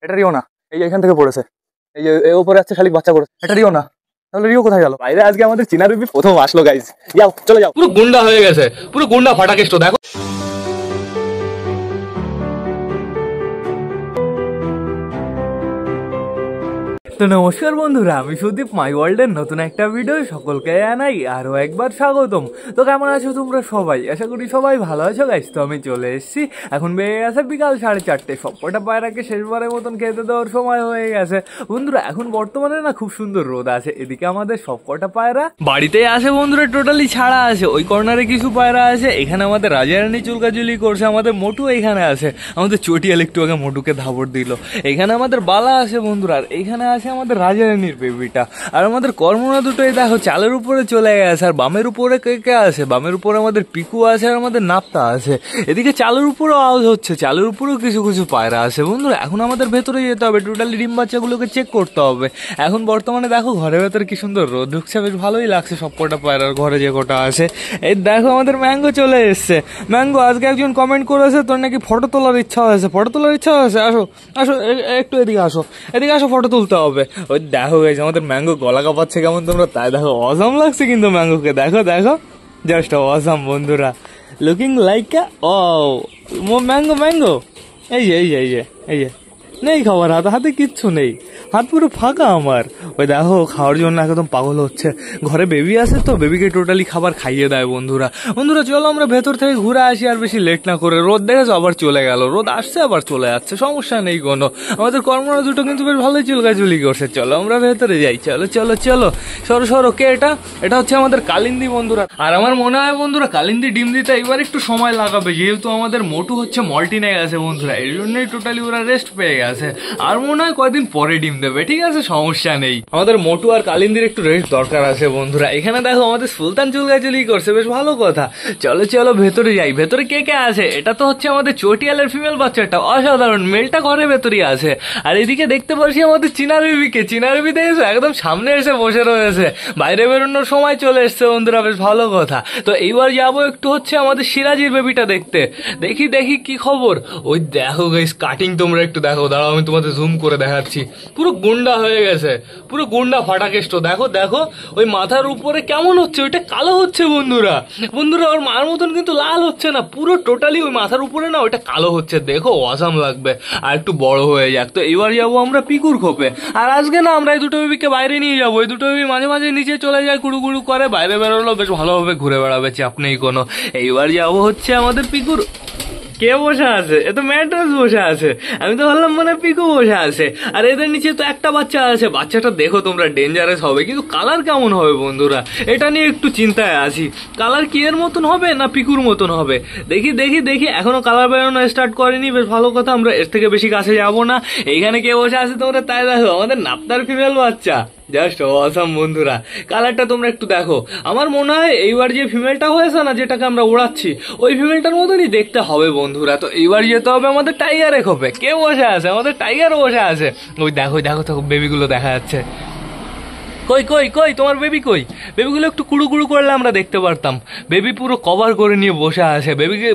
এটা রিও না, এই এখান থেকে পড়েছে, এই যে এর উপরে আছে শালিক বাচ্চা করেছে, এটা রিও না। তাহলে রিও কোথায় গেল? বাইরে আজকে আমাদের চীনা রুবি প্রথম আসলো গাইস। যাও চলে যাও, পুরো গুন্ডা হয়ে গেছে, পুরো গুন্ডা ফাটাকেষ্ট দেখো। তো নমস্কার বন্ধুরা, আমি সুদীপ, মাই ওয়ার্ল্ডের নতুন একটা ভিডিও সকলকে জানাই আরও একবার স্বাগতম। তো কেমন আছো তোমরা সবাই? আশা করি সবাই ভালো আছো গাইস। তো আমি চলে এসেছি, এখন বেড়ে গেছে বিকাল 4:30। সবকটা পায়রাকে শেষবারের মতন খেতে দেওয়ার সময় হয়ে গেছে বন্ধুরা। এখন বর্তমানে না খুব সুন্দর রোদ আছে, এদিকে আমাদের সবকটা পায়রা বাড়িতেই আছে বন্ধুরা, টোটালি ছাড়া আছে। ওই কর্নারে কিছু পায়রা আছে, এখানে আমাদের রাজারানী চুলকাচুলি করছে, আমাদের মোটু এখানে আছে, আমাদের চটিয়াল একটু আগে মোটুকে ধাবড় দিল। এখানে আমাদের বালা আছে বন্ধুরা, আর এখানে আছে আমাদের রাজারানীর বেবিটা। আর আমাদের কর্মনা দুটোই দেখো চালের উপরে চলে গেছে। আর বামের উপরে কে কে আছে? বামের উপরে আমাদের পিকু আছে, আর আমাদের নাপ্তা আছে। এদিকে চালের উপরেও আওয়াজ হচ্ছে, চালের উপরেও কিছু কিছু পায়রা আছে বন্ধুরা। এখন আমাদের ভেতরে যেতে হবে, টোটালি ডিম বাচ্চাগুলোকে চেক করতে হবে। এখন বর্তমানে দেখো ঘরের ভেতরে কি সুন্দর রোদ ঢুকছে, বেশ ভালোই লাগছে সব কটা পায়রার ঘরে যে কটা আছে। এই দেখো আমাদের ম্যাঙ্গো চলে এসছে। ম্যাঙ্গো, আজকে একজন কমেন্ট করেছে তোর নাকি ফটো তোলার ইচ্ছা হয়েছে। ফটো তোলার ইচ্ছা হয়েছে? আসো আসো, একটু এদিকে আসো, এদিকে আসো, ফটো তুলতে হবে। ওই দেখো গেছে আমাদের ম্যাঙ্গো গলা কাঁপাচ্ছে কেমন তোমরা তাই দেখো। অসাম লাগছে কিন্তু ম্যাঙ্গোকে, দেখো দেখো, জাস্ট অসাম বন্ধুরা, লুকিং লাইক ও ম্যাঙ্গো ম্যাঙ্গো। এই যে এই যে এই যে এই যে নেই খাবার, হাতে হাতে কিচ্ছু নেই, হাত পুরো ফাঁকা আমার। ওই দেখো খাওয়ার জন্য একদম পাগল হচ্ছে। ঘরে বেবি আছে তো, বেবিকে টোটালি খাবার খাইয়ে দেয় বন্ধুরা। বন্ধুরা চলো আমরা ভেতর থেকে ঘুরে আসি, আর বেশি লেট না করে। রোদ দেখেছো আবার চলে গেল, রোদ আসছে আবার চলে যাচ্ছে, সমস্যা নেই কোনো। আমাদের কর্মরা দুটো কিন্তু বেশ ভালোই চুলকাচুলি করছে। চলো আমরা ভেতরে যাই, চলো চলো চলো, সরো সরো। কে এটা? এটা হচ্ছে আমাদের কালিন্দি বন্ধুরা। আর আমার মনে হয় বন্ধুরা কালিন্দি ডিম দিতে এবার একটু সময় লাগাবে, যেহেতু আমাদের মোটু হচ্ছে মল্টিনে গেছে বন্ধুরা, এই জন্যই টোটালি ওরা রেস্ট পেয়ে গেছে। আর মনে হয় কয়েকদিন পরে ডিম দেবে, ঠিক আছে, সমস্যা নেই। আমাদের মোটু আর কালিন্দির একটু রেস্ট দরকার আছে বন্ধুরা। এখানে দেখো আমাদের সুলতান চুলকাচুলি করছে, বেশ ভালো কথা। চলো চলো ভেতরে যাই। ভেতরে কে কে আছে? এটা তো হচ্ছে আমাদের চটিয়ালের ফিমেল বাচ্চাটা, অসাধারণ। মেলটা ঘরে ভেতরেই আছে। আর এদিকে দেখতে পাচ্ছি আমাদের চীনা রুবিকে। চীনা রুবি দেখেছো একদম সামনে এসে বসে রয়েছে, বাইরে বেরোনোর সময় চলে এসছে বন্ধুরা, বেশ ভালো কথা। তো এইবার যাবো একটু হচ্ছে আমাদের সিরাজির বেবিটা দেখতে, দেখি দেখি কি খবর। ওই দেখো গাইস কাটিং, তোমরা একটু দেখো, দাঁড়াও আমি তোমাদের জুম করে দেখাচ্ছি। পুরো গুন্ডা হয়ে গেছে, পুরো গুন্ডা ফাটাকেষ্ট। দেখো দেখো ওই মাথার উপরে কেমন হচ্ছে, ওইটা কালো হচ্ছে বন্ধুরা। বন্ধুরা ওর মার মতন কিন্তু লাল হচ্ছে না, পুরো টোটালি ওই মাথার উপরে না ওইটা কালো হচ্ছে। দেখো অসাম লাগবে, আর একটু বড় হয়ে যাক। তো এবার যাবো আমরা পিকুর খোপে। আর আজকে না আমরা এই দুটো বেবিকে বাইরে নিয়ে যাবো। এই দুটো বেবি মাঝে মাঝে নিচে চলে যায়, কুড়ু কুড়ু করে, বাইরে বেরোলো বেশ ভালোভাবে ঘুরে বেড়াবে, চাপ নেই কোনো। এইবার যাবো হচ্ছে আমাদের পিকুর। কে বসে আছে? এ তো ম্যাট্রেস বসে আছে, আমি তো ভাবলাম মানে পিকু বসে আছে। আর এদের নিচে তো একটা বাচ্চা আছে, বাচ্চাটা দেখো তোমরা ডেঞ্জারাস হবে, কিন্তু কালার কেমন হবে বন্ধুরা এটা নিয়ে একটু চিন্তায় আছি। কালার কি এর মতন হবে না পিকুর মতন হবে? দেখি দেখি দেখি, এখনো কালার বেরোনো স্টার্ট করেনি, বেশ ভালো কথা। আমরা এর থেকে বেশি কাছে যাবো না। এইখানে কে বসে আছে তোমরা তাই দেখো, আমাদের নাপ্তার ফিমেল বাচ্চা, জাস্ট অসাম বন্ধুরা। কালারটা তোমরা একটু দেখো। আমার মনে হয় এইবার যে ফিমেলটা হয়েছে না, যেটাকে আমরা ওড়াচ্ছি, ওই ফিমেলটার মতনই দেখতে হবে বন্ধুরা। তো এইবার যেতে হবে আমাদের টাইগারে খোপে। কে বসে আছে? আমাদের টাইগার বসে আছে। ওই দেখো দেখো তো বেবিগুলো দেখা যাচ্ছে। কই কই কই তোমার বেবি কই? বেবিগুলো একটু কুড়ু কুড়ু করলে আমরা দেখতে পারতাম। বেবি পুরো কভার করে নিয়ে বসে আছে।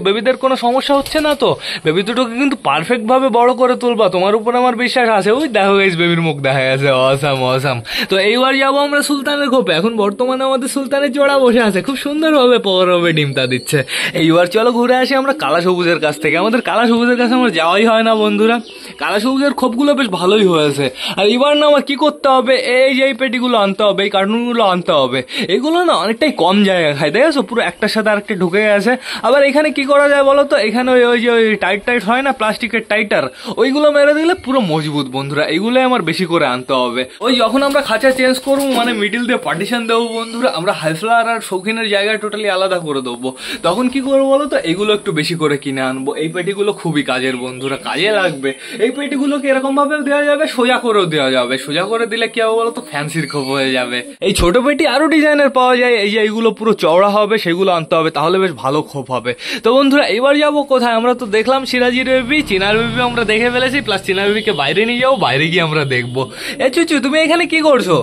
বেবিদের কোনো সমস্যা হচ্ছে না তো? বেবি দুটোকে কিন্তু পারফেক্ট ভাবে বড় করে তুলবা, তোমার উপর আমার বিশ্বাস আছে। ওই দেখো গাইস বেবির মুখ দেখা গেছে, অসাম অসাম। তো এইবার যাবো আমরা সুলতানের খোপে। এখন বর্তমানে আমাদের সুলতানের জোড়া বসে আছে, খুব সুন্দরভাবে পরভাবে ডিমটা দিচ্ছে। এইবার চলো ঘুরে আসি আমরা কালা সবুজের কাছ থেকে। আমাদের কালা সবুজের কাছে আমার যাওয়াই হয় না বন্ধুরা। কালা সবুজের খোপগুলো বেশ ভালোই হয়েছে। আর এবার না আমার কি করতে হবে, এই যে এই পেটিগুলো আনতে হবে, এই কার্টুনগুলো আনতে হবে। এগুলো না অনেকটাই কম জায়গা খায়, দেখেছো পুরো একটার সাথে আরেকটা ঢুকে গেছে। আবার এখানে কি করা যায় বলো তো? এখানে ওই যে ওই টাইট টাইট হয় না, প্লাস্টিকের টাইটার, ওইগুলো মেরে দিলে পুরো মজবুত বন্ধুরা। এইগুলোই আমার বেশি করে আনতে হবে। ওই যখন আমরা খাঁচা চেঞ্জ করবো, মানে মিডিল দিয়ে পার্টিশন দেবো বন্ধুরা, আমরা হাইফ্লার আর শৌখিনের জায়গায় টোটালি আলাদা করে দেবো। তখন কি করবো বলো তো? এগুলো একটু বেশি করে কিনে আনবো। এই পেটিগুলো খুবই কাজের বন্ধুরা, কাজে লাগবে। এই পেটিগুলোকে এরকম ভাবে দেওয়া যাবে, সোজা করেও দেওয়া যাবে। সোজা করে দিলে কি হবে বলো তো? ফ্যান্সির খোপ হয়ে যাবে। এই ছোট পেটি আরো ডিজাইনের পাওয়া যায়, এই যে এইগুলো পুরো চওড়া হবে, সেগুলো আনতে হবে, তাহলে বেশ ভালো খোপ হবে। তো বন্ধুরা এবার যাবো কোথায়? আমরা তো দেখলাম সিরাজির বেবি, চীনার বেবি আমরা দেখে ফেলেছি, প্লাস চীনার বেবিকে বাইরে নিয়ে যাবো, বাইরে গিয়ে আমরা দেখবো। এ চুচু তুমি এখানে কি করছো?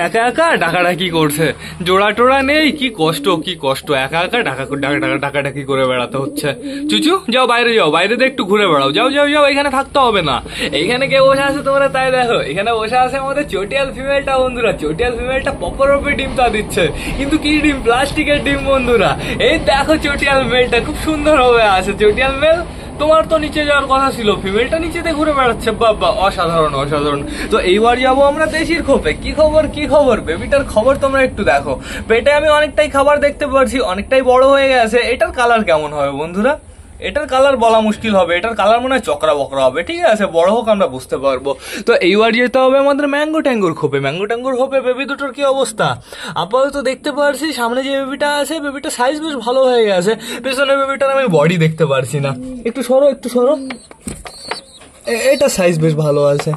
একা একা ডাকাডাকি করছে, জোড়া টোড়া নেই, কি কষ্ট কি কষ্ট, একা একা ডাকাডাকি করে বেড়াতে হচ্ছে। চুচু যাও বাইরে যাও, বাইরে দিয়ে একটু ঘুরে বেড়াও, যাও যাও যাও, এখানে থাকতে হবে না। এইখানে কে বসে আছে তোমরা তাই দেখো, এখানে বসে আছে আমাদের চটিয়াল ফিমেলটা বন্ধুরা। চটিয়াল ফিমেলটা পপরপে ডিম তা দিচ্ছে, কিন্তু কি ডিম, প্লাস্টিকের ডিম বন্ধুরা। এই দেখো চটিয়াল মেলটা খুব সুন্দর ভাবে আছে। চটিয়াল মেল তোমার তো নিচে যাওয়ার কথা ছিল, ফিমেলটা নিচেতে ঘুরে বেড়াচ্ছে, বাবা অসাধারণ অসাধারণ। তো এইবার যাবো আমরা দেশির খোপে। কি খবর কি খবর, বেবিটার খবর তোমরা একটু দেখো। পেটে আমি অনেকটাই খাবার দেখতে পাচ্ছি, অনেকটাই বড় হয়ে গেছে। এটার কালার কেমন হবে বন্ধুরা? এটার কালার বলা মুশকিল হবে, এটার কালার মনে হয় চকরা বকরা হবে। ঠিক আছে, বড় হোক আমরা বুঝতে পারবো। তো এইবার যেতে হবে আমাদের ম্যাঙ্গো ট্যাঙ্গোর খোপে। ম্যাঙ্গো ট্যাঙ্গোর খোপে বেবি দুটোর কি অবস্থা? আপাতত দেখতে পারছি সামনে যে বেবিটা আছে, বেবিটার সাইজ বেশ ভালো হয়ে গেছে। পেছনে বেবিটার আমি বডি দেখতে পারছি না। একটু সরো একটু সরো, এটা সাইজ বেশ ভালো আছে।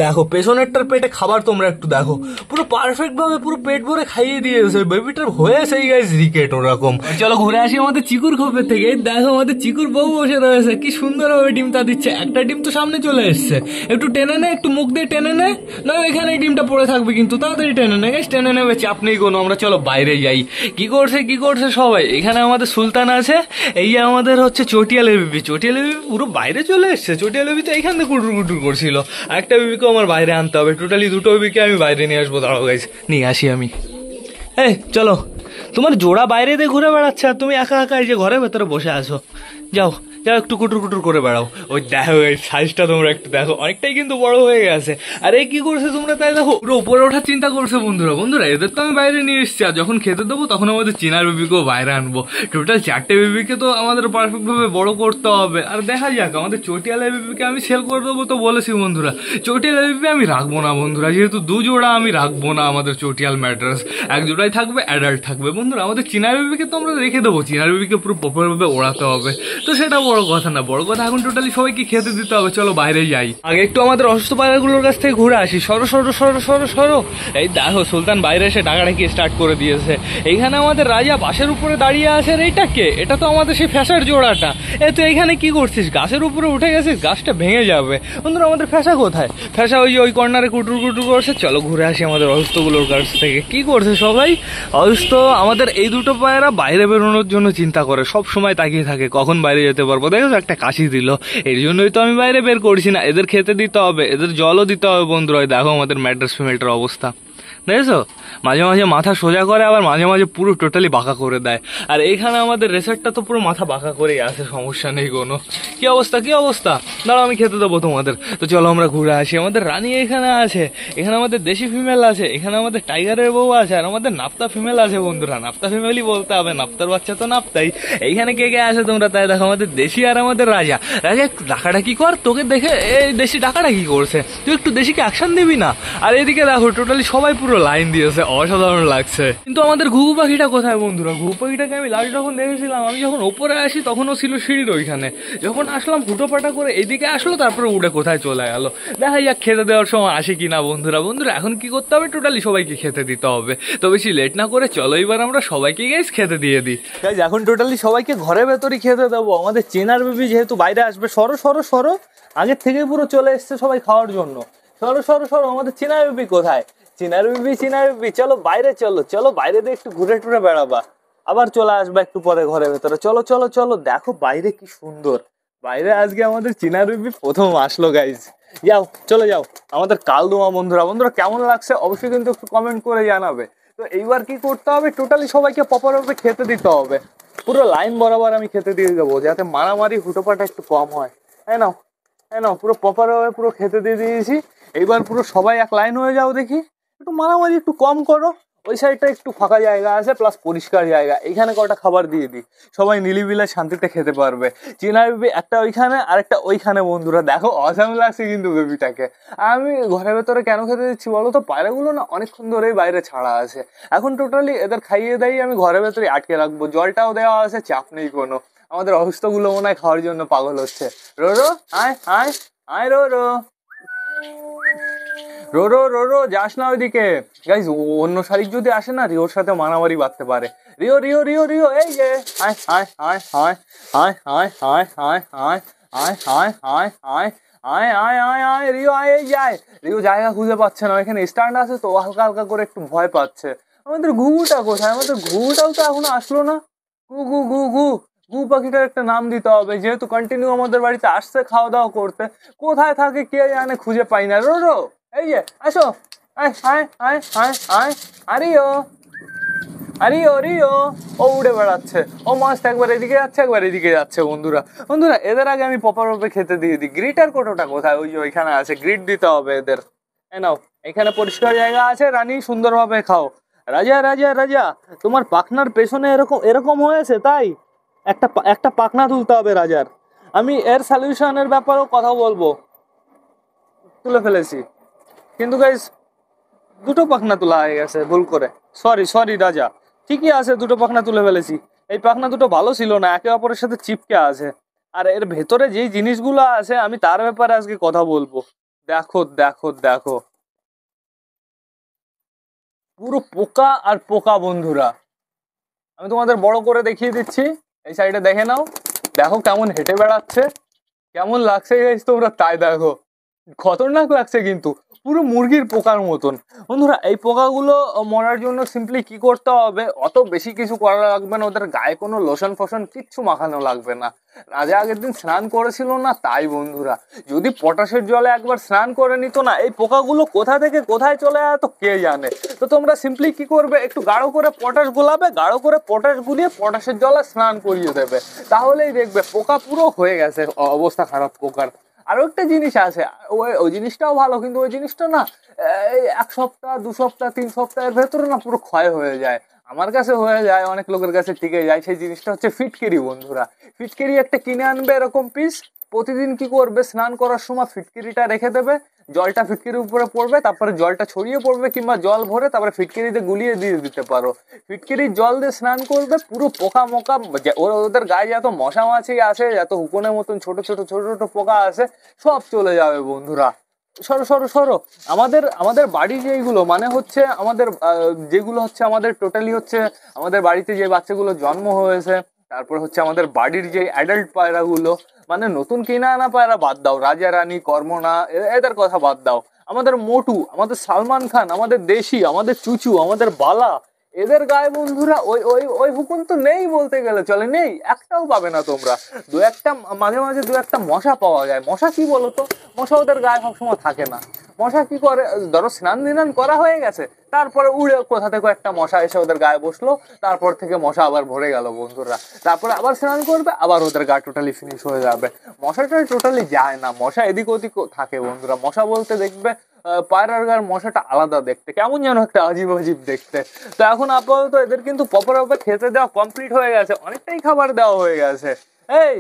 দেখো পেছনেরটার পেটে খাবার তোমরা একটু দেখো, পুরো পারফেক্ট ভাবে পুরো পেট ভরে খাইয়ে দিয়েছে। বেবিটার হয়েছে গাইস রিকেট ওরকম। চলো ঘুরে আসি আমাদের চিকুর খোপের থেকে। দেখো আমাদের চিকুর বউ বসে রয়েছে, কি সুন্দর ভাবে ডিম তা দিচ্ছে। একটা ডিম তো সামনে চলে এসছে, একটু টেনে নে, একটু মুখ দিয়ে টেনে নে, না এখানে ডিমটা পড়ে থাকবে, কিন্তু তাড়াতাড়ি টেনে নে গাইস, টেনে নেবে, চাপ নেই কোনো। আমরা চলো বাইরে যাই। কি করছে সবাই? এখানে আমাদের সুলতান আছে, এই যে আমাদের হচ্ছে চটিয়ালের বেবি। চটিয়ালের বেবি পুরো বাইরে চলে এসছে। চটিয়ালের বেবি তো এইখান থেকে কুটুর কুটুর করছিল। একটা বেবিকেও আমার বাইরে আনতে হবে, টোটালি দুটো বেবিকে আমি বাইরে নিয়ে আসবো। দাঁড়াও গাইস, নিয়ে আসি আমি। এই চলো, তোমার জোড়া বাইরে দিয়ে ঘুরে বেড়াচ্ছে আর তুমি একা একা এই যে ঘরের ভেতরে বসে আছো। যাও যাও, একটু কুটুর কুটুর করে বেড়াও। ওই দেখো এই সাইজটা তোমরা একটু দেখো, অনেকটাই কিন্তু বড় হয়ে গেছে। আর এই কি করছে তোমরা তাই দেখো, পুরো উপরে ওঠার চিন্তা করছে বন্ধুরা। বন্ধুরা এদের তো আমি বাইরে নিয়ে এসেছি, আর যখন খেতে দেবো তখন আমাদের চিনার বেবিকেও বাইরে আনবো। টোটাল 4টে বেবিকে তো আমাদের পারফেক্ট ভাবে বড় করতে হবে। আর দেখা যাক, আমাদের চটিয়ালের বেবিকে আমি সেল করে দেবো তো বলেছি বন্ধুরা। চটিয়ালের বেবি আমি রাখবো না বন্ধুরা, যেহেতু 2 জোড়া আমি রাখবো না আমাদের চটিয়াল ম্যাড্রাস। 1 জোড়াই থাকবে, অ্যাডাল্ট থাকবে বন্ধুরা। আমাদের চিনার বেবিকে তো আমরা রেখে দেবো, চিনার বেবিকে পুরো প্রপার ভাবে ওড়াতে হবে। তো সেটা বড় কথা না, বড় কথা এখন টোটালি সবাইকে খেতে দিতে হবে। চলো বাইরে যাই, আগে একটু আমাদের অসুস্থ পায়রাগুলোর কাছ থেকে ঘুরে আসি। সরো সরো সরো সরো সরো। এই দেখো সুলতান বাইরে এসে ডাকাডাকি স্টার্ট করে দিয়েছে। এইখানে আমাদের রাজা বাসের উপরে দাঁড়িয়ে আছে। আর এইটা কে? এটা তো আমাদের সেই ফ্যাসার জোড়াটা। এ তো এইখানে কি করছিস? গাছের উপরে উঠে গেছিস, গাছটা ভেঙে যাবে। বন্ধুরা আমাদের ফ্যাসা কোথায়? ফ্যাসা ওই যে ওই কর্নারে কুটুর কুটুর করছে। চলো ঘুরে আসি আমাদের অসুস্থগুলোর কাছ থেকে। কি করছে সবাই? অসুস্থ আমাদের এই দুটো পায়রা বাইরে বেরোনোর জন্য চিন্তা করে, সব সময় তাকিয়ে থাকে কখন বাইরে যেতে পারবো। দেখো একটা কাশি দিল, এর জন্যই তো আমি বাইরে বের করছি না। এদের খেতে দিতে হবে, এদের জলও দিতে হবে বন্ধুরা। দেখো আমাদের ম্যাড্রাস ফিমেলটার অবস্থা দেখেছো, মাঝে মাঝে মাথা সোজা করে, আবার মাঝে মাঝে পুরো টোটালি বাঁকা করে দেয়। আর এইখানে আমাদের রেসারটা তো পুরো মাথা বাঁকা করেই আছে, সমস্যা নেই কোনো। কি অবস্থা কি অবস্থা? দাঁড়াও আমি খেতে দেবো তোমাদের। তো চলো আমরা ঘুরে আসি। আমাদের রানী এখানে আছে, এখানে আমাদের দেশি ফিমেল আছে, এখানে আমাদের টাইগারের বউ আছে, আর আমাদের নাপ্তা ফিমেল আছে বন্ধুরা। নাপ্তা ফিমেলই বলতে হবে, নাপ্তার বাচ্চা তো নাপ্তাই। এইখানে কে কে আছে তোমরা তাই দেখো, আমাদের দেশি আর আমাদের রাজা। রাজা একটু ডাকাডাকি কর, তোকে দেখে এই দেশি ডাকাডাকি করছে, তুই একটু দেশিকে অ্যাকশন দিবি না? আর এদিকে দেখো টোটালি সবাই পুরো লাইন দিয়েছে, অসাধারণ লাগছে। কিন্তু আমাদের ঘুঘু পাখিটা কোথায় বন্ধুরা? ঘুঘু পাখিটাকে আমি লাস্ট যখন দেখেছিলাম, আমি যখন ওপরে আসি তখনও ছিল সিঁড়ির ওইখানে। যখন আসলাম হুটোপাটা করে এদিকে আসলো, তারপরে উড়ে কোথায় চলে গেল। দেখা যাক খেতে দেওয়ার সময় আসে কিনা বন্ধুরা। বন্ধুরা এখন কি করতে হবে? টোটালি সবাইকে খেতে দিতে হবে। তো বেশি লেট না করে চলো এবার আমরা সবাইকে গাইস খেতে দিয়ে দিই। গাইস এখন টোটালি সবাইকে ঘরের ভেতরই খেতে দেবো। আমাদের চেনার বেবি যেহেতু বাইরে আসবে, সরো সরো সরো, আগের থেকে পুরো চলে এসছে সবাই খাওয়ার জন্য। সরো সরো সরো, আমাদের চিনার বেবি কোথায়? চিনার বেবি চলো বাইরে, চলো চলো বাইরে দিয়ে একটু ঘুরে টুরে বেড়াবা, আবার চলে আসবা একটু পরে ঘরের ভেতরে। চলো চলো চলো, দেখো বাইরে কি সুন্দর। বাইরে আজকে আমাদের চিনার বেবি প্রথম আসলো গাইজ। যাও চলে যাও আমাদের কালদোমা বন্ধুরা। বন্ধুরা কেমন লাগছে অবশ্যই কিন্তু একটু কমেন্ট করে জানাবে। তো এইবার কি করতে হবে? টোটালি সবাইকে প্রপারভাবে খেতে দিতে হবে, পুরো লাইন বরাবর আমি খেতে দিয়ে দেবো, যাতে মারামারি হুটোপাটা একটু কম হয়। হ্যাঁ নাও হ্যাঁ নাও, পুরো প্রপারভাবে পুরো খেতে দিয়ে দিয়েছি। এইবার পুরো সবাই এক লাইন হয়ে যাও, দেখি একটু মারামারি একটু কম করো। ওই সাইডটা একটু ফাঁকা জায়গা আছে, প্লাস পরিষ্কার জায়গা, এইখানে কটা খাবার দিয়ে দিই, সবাই নিলিবিলা শান্তিতে খেতে পারবে। চিনা বেবি একটা ওইখানে আর একটা ওইখানে। বন্ধুরা দেখো অসাম লাগছে কিন্তু বেবিটাকে। আমি ঘরের ভেতরে কেন খেতে দিচ্ছি বলো তো? পায়রাগুলো না অনেকক্ষণ ধরেই বাইরে ছাড়া আছে, এখন টোটালি এদের খাইয়ে দেয় আমি ঘরের ভেতরে আটকে রাখবো। জলটাও দেওয়া আছে, চাপ নেই কোনো। আমাদের অসুস্থগুলো মনে হয় খাওয়ার জন্য পাগল হচ্ছে। রো রো আয় আয় আয়, রো রো রো রো রো রো, যাস না ওইদিকে। গাইজ অন্য শালিক যদি আসে না, রিওর সাথে মারামারি বাঁধতে পারে। রিও রিও রিও রিও, এই যে আয় আয় আয় আয় আয় আয় আয় আয় আয়, আয় আয় আয় আয় আয় আয় আয় আয় রিও আয়, এই যায়। রিও জায়গা খুঁজে পাচ্ছে না, এখানে স্ট্যান্ড আছে তো হালকা হালকা করে একটু ভয় পাচ্ছে। আমাদের ঘুঘুটা কোথায়? আমাদের ঘুঘুটাও তো এখনো আসলো না। ঘু ঘু ঘু ঘু ঘু পাখিটার একটা নাম দিতে হবে, যেহেতু কন্টিনিউ আমাদের বাড়িতে আসছে খাওয়া দাওয়া করতে। কোথায় থাকে কে জানে, খুঁজে পাই না। রো রো, এই যে আসো, আয় আয় আয় আয় আয়, আরিও আরিও রিও। ও উড়ে বেড়াচ্ছে, ও মাস্ট একবার এদিকে যাচ্ছে একবার এদিকে যাচ্ছে। বন্ধুরা বন্ধুরা এদের আগে আমি পপার পপে খেতে দিয়ে দিই। গ্রিটার কোটোটা কোথায়? ওই যে ওইখানে আছে, গ্রিট দিতে হবে এদের। এ নাও, এখানে পরিষ্কার জায়গা আছে, রানী সুন্দরভাবে খাও। রাজা রাজা রাজা, তোমার পাখনার পেছনে এরকম এরকম হয়েছে, তাই একটা একটা পাখনা তুলতে হবে রাজার। আমি এর সলিউশনের ব্যাপারেও কথা বলবো। তুলে ফেলেছি, কিন্তু গাইস দুটো পাখনা তোলা হয়ে গেছে ভুল করে। সরি সরি রাজা, ঠিকই আছে, দুটো পাখনা তুলে ফেলেছি। এই পাখনা দুটো ভালো ছিল না, একে অপরের সাথে চিপকে আছে। আর এর ভেতরে যেই জিনিসগুলো আছে আমি তার ব্যাপারে আজকে কথা বলবো। দেখো দেখো দেখো, পুরো পোকা আর পোকা বন্ধুরা। আমি তোমাদের বড় করে দেখিয়ে দিচ্ছি, এই সাইডে দেখে নাও। দেখো কেমন হেঁটে বেড়াচ্ছে, কেমন লাগছে গাইস তোমরা তাই দেখো। খতরনাক লাগছে কিন্তু, পুরো মুরগির পোকার মতন। বন্ধুরা এই পোকাগুলো মরার জন্য সিম্পলি কি করতে হবে, অত বেশি কিছু করা লাগবে না। ওদের গায়ে কোনো লোশন ফোশন কিচ্ছু মাখানো লাগবে না। রাজা আগের দিন স্নান করেছিল না, তাই বন্ধুরা। যদি পটাশের জলে একবার স্নান করে নিত না, এই পোকাগুলো কোথা থেকে কোথায় চলে যেত কে জানে। তো তোমরা সিম্পলি কি করবে, একটু গাঢ় করে পটাশ গোলাবে, গাঢ় করে পটাশ গুলিয়ে পটাশের জলে স্নান করিয়ে দেবে। তাহলেই দেখবে পোকা পুরো হয়ে গেছে, অবস্থা খারাপ পোকার। আরো একটা জিনিস আছে, ওই জিনিসটাও ভালো, কিন্তু ওই জিনিসটা না এই 1 সপ্তাহ 2 সপ্তাহ 3 সপ্তাহের ভেতরে না পুরো ক্ষয় হয়ে যায়। আমার কাছে হয়ে যায়, অনেক লোকের কাছে টিকে যায়। সেই জিনিসটা হচ্ছে ফিটকিরি বন্ধুরা। ফিটকিরি একটা কিনে আনবে এরকম পিস। প্রতিদিন কি করবে, স্নান করার সময় ফিটকিরিটা রেখে দেবে, জলটা ফিটকিরির উপরে পড়বে, তারপরে জলটা ছড়িয়ে পড়বে, কিংবা জল ভরে তারপরে ফিটকিরিতে গুলিয়ে দিয়ে দিতে পারো। ফিটকিরির জল দিয়ে স্নান করবে, পুরো পোকা মোকা ওদের গায়ে যত মশা মাছি আছে, যত হুকুনের মতন ছোট ছোট ছোট ছোট পোকা আছে, সব চলে যাবে বন্ধুরা। সরো সরো সরো। আমাদের আমাদের বাড়ি যেইগুলো মানে হচ্ছে আমাদের যেগুলো হচ্ছে আমাদের টোটালি হচ্ছে আমাদের বাড়িতে যে বাচ্চাগুলো জন্ম হয়েছে, তারপর হচ্ছে আমাদের বাড়ির যে অ্যাডাল্ট পায়রাগুলো, মানে নতুন কিনা আনা পায়রা বাদ দাও, রাজা রানী কর্মনা এদের কথা বাদ দাও। আমাদের মোটু, আমাদের সালমান খান, আমাদের দেশি, আমাদের চুচু, আমাদের বালা, এদের গায়ে বন্ধুরা ওই ওই ওই হুকুম তো নেই বলতে গেলে চলে, নেই, একটাও পাবে না তোমরা। দু একটা মাঝে মাঝে দু একটা মশা পাওয়া যায়। মশা কি বলতো, মশা ওদের গায়ে সবসময় থাকে না। মশা কি করে, ধরো স্নান দিনান করা হয়ে গেছে, তারপরে উড়ে কোথা থেকে একটা মশা এসে ওদের গায়ে বসলো, তারপর থেকে মশা আবার ভরে গেল বন্ধুরা। তারপরে আবার স্নান করবে, আবার ওদের গা টোটালি ফিনিশ হয়ে যাবে। মশাটা টোটালি যায় না, মশা এদিক ওদিক থাকে বন্ধুরা। মশা বলতে দেখবে পায়রার গায়ের মশাটা আলাদা দেখতে, কেমন যেন একটা আজীব আজীব দেখতে। তো এখন আপাতত এদের কিন্তু প্রপার ভাবে খেতে দেওয়া কমপ্লিট হয়ে গেছে, অনেকটাই খাবার দেওয়া হয়ে গেছে। এই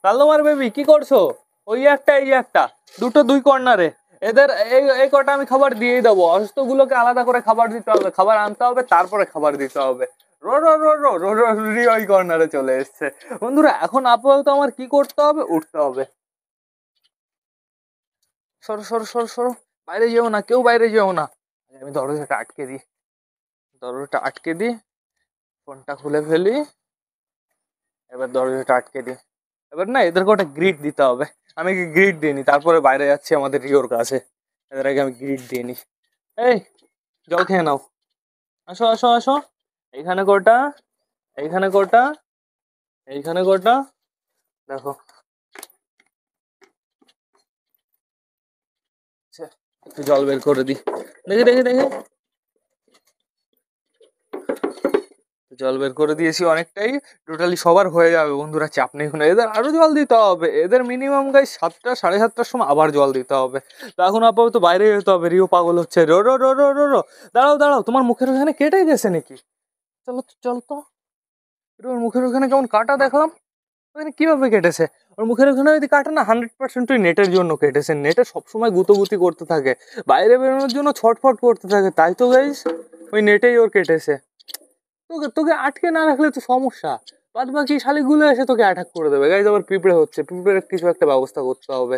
কালদমার বেবি কি করছো? ওই একটা এই একটা, দুটো দুই কর্নারে। এদের এই কটা আমি খাবার দিয়েই দেবো। অসুস্থ গুলোকে আলাদা করে খাবার দিতে হবে, খাবার আনতে হবে, তারপরে খাবার দিতে হবে। রো রো রো রো রো রো রি ওই কর্নারে চলে এসছে। বন্ধুরা এখন আপাতত আমার কি করতে হবে, উঠতে হবে। সরো সরো সরো সরো, বাইরে যেও না, কেউ বাইরে যেও না। আমি দরজাটা আটকে দিই, দরজাটা আটকে দিই, ফোনটা খুলে ফেলি, এবার দরজাটা আটকে দিই। এবার না এদেরকে ওটা গ্রিট দিতে হবে। আমি গ্রিট দিইনি, তারপরে বাইরে যাচ্ছি আমাদের রিওর কাছে। এদের আগে আমি গ্রিট দিয়ে নি। এই জল খেয়ে নাও, আসো আসো আসো। এইখানে কোটা, এইখানে কোটা, এইখানে কোটা, দেখো। আচ্ছা, একটু জল বের করে দিই, দেখে দেখে দেখে। জল বের করে দিয়েছি অনেকটাই, টোটালি সবার হয়ে যাবে বন্ধুরা, চাপ নেই কোনো। এদের আরো জল দিতে হবে, এদের মিনিমাম গাই 7টা 7:30টার সময় আবার জল দিতে হবে। তো এখন আপাতত বাইরে যেতে হবে, রিও পাগল হচ্ছে। রো রো রো রো রো রো, দাঁড়াও দাঁড়াও, তোমার মুখের ওখানে কেটে গেছে নাকি? চলো তো চল তো। ওর মুখের ওখানে কেমন কাটা দেখলাম, ওখানে কিভাবে কেটেছে? ওর মুখের ওখানে যদি কাটে না, 100% ওই নেটের জন্য কেটেছে। নেটে সবসময় গুতোগুতি করতে থাকে, বাইরে বেরোনোর জন্য ছটফট করতে থাকে, তাই তো গাইস ওই নেটেই ওর কেটেছে। তোকে তোকে আটকে না রাখলে তো সমস্যা, বাদ বাকি শালিকগুলো এসে তোকে অ্যাটাক করে দেবে গাইজ। আবার পিঁপড়ে হচ্ছে, পিঁপড়ের কিছু একটা ব্যবস্থা করতে হবে।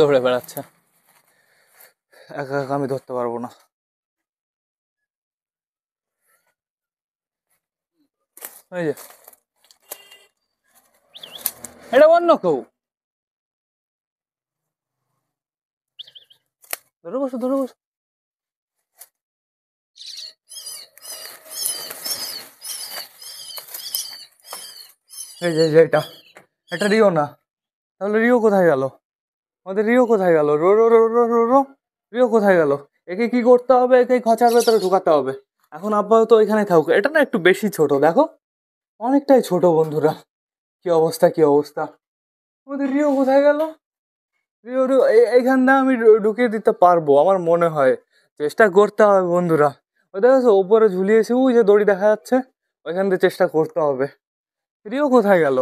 দৌড়ে বেড়াচ্ছে, একা একা আমি ধরতে পারবো না। এই যে এটা অন্য কেউ, ধরে বসো ধরে বসো। এই যে এটা এটা রিও না, তাহলে রিও কোথায় গেল? আমাদের রিও কোথায় গেল? রো রো রো রো রো রো, রিও কোথায় গেল? একে কি করতে হবে? একে খাঁচার ভেতরে ঢুকাতে হবে। এখন আপাতত এখানে থাকুক। এটা না একটু বেশি ছোট, দেখো অনেকটাই ছোট বন্ধুরা। কি অবস্থা কি অবস্থা! আমাদের রিও কোথায় গেল? রিও রিও এইখানটা আমি ঢুকিয়ে দিতে পারবো আমার মনে হয়, চেষ্টা করতে হবে বন্ধুরা। ওই দেখো ওপরে ঝুলিয়েছি, ওই যে দড়ি দেখা যাচ্ছে, ওইখান থেকে চেষ্টা করতে হবে। রিও কোথায় গেল?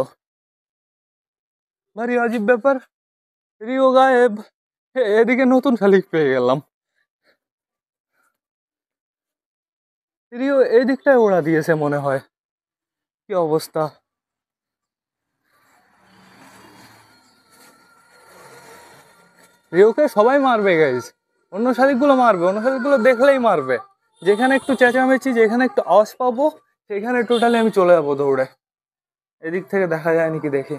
ভারী অজীব ব্যাপার, রিও গায়েব। এদিকে নতুন শালিক পেয়ে গেলাম। রিও এই দিকটায় ওড়া দিয়েছে মনে হয়। কি অবস্থা! রিওকে সবাই মারবে গাইজ, অন্য শালিকগুলো মারবে, অন্য শালিকগুলো দেখলেই মারবে। যেখানে একটু চেঁচামেচি, যেখানে একটু আওয়াজ পাবো, সেখানে টোটালি আমি চলে যাবো দৌড়ে। এদিক থেকে দেখা যায় নাকি দেখি।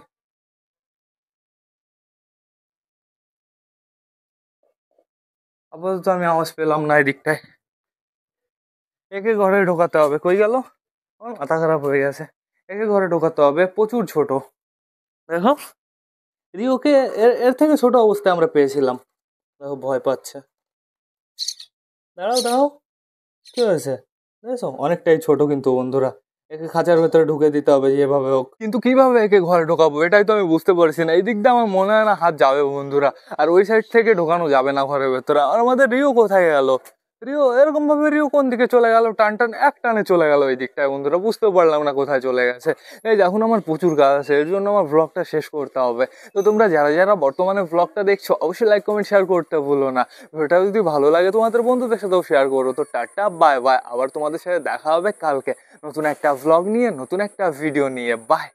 আপাতত আমি আওয়াজ পেলাম না এদিকটায়। একে ঘরে ঢোকাতে হবে। কই গেল? আমার মাথা খারাপ হয়ে গেছে। একে ঘরে ঢোকাতে হবে, প্রচুর ছোট। দেখো রিওকে এর এর থেকে ছোট অবস্থায় আমরা পেয়েছিলাম। দেখো ভয় পাচ্ছে। দাঁড়াও দাঁড়াও, কি হয়েছে? দেখেছো অনেকটাই ছোট কিন্তু বন্ধুরা। একে খাঁচার ভেতরে ঢুকে দিতে হবে যেভাবে হোক, কিন্তু কিভাবে একে ঘরে ঢোকাবো এটাই তো আমি বুঝতে পারছি না। এই দিক দিয়ে আমার মনে হয় না হাত যাবে বন্ধুরা, আর ওই সাইড থেকে ঢোকানো যাবে না ঘরের ভেতরে। আর আমাদের রিও কোথায় গেল? রিও এরকম ভাবে রিও কোন দিকে চলে গেল? টান টান এক টানে চলে গেল এই দিকটায় বন্ধুরা, বুঝতে পারলাম না কোথায় চলে গেছে। এই যে এখন আমার প্রচুর কাজ আছে, এর জন্য আমার ব্লগটা শেষ করতে হবে। তো তোমরা যারা যারা বর্তমানে ব্লগটা দেখছো অবশ্যই লাইক কমেন্ট শেয়ার করতে ভুলো না। ভিডিওটা যদি ভালো লাগে তোমাদের বন্ধুদের সাথেও শেয়ার করো। তো টাটা বাই বাই, আবার তোমাদের সাথে দেখা হবে কালকে নতুন একটা ভ্লগ নিয়ে, নতুন একটা ভিডিও নিয়ে। বাই।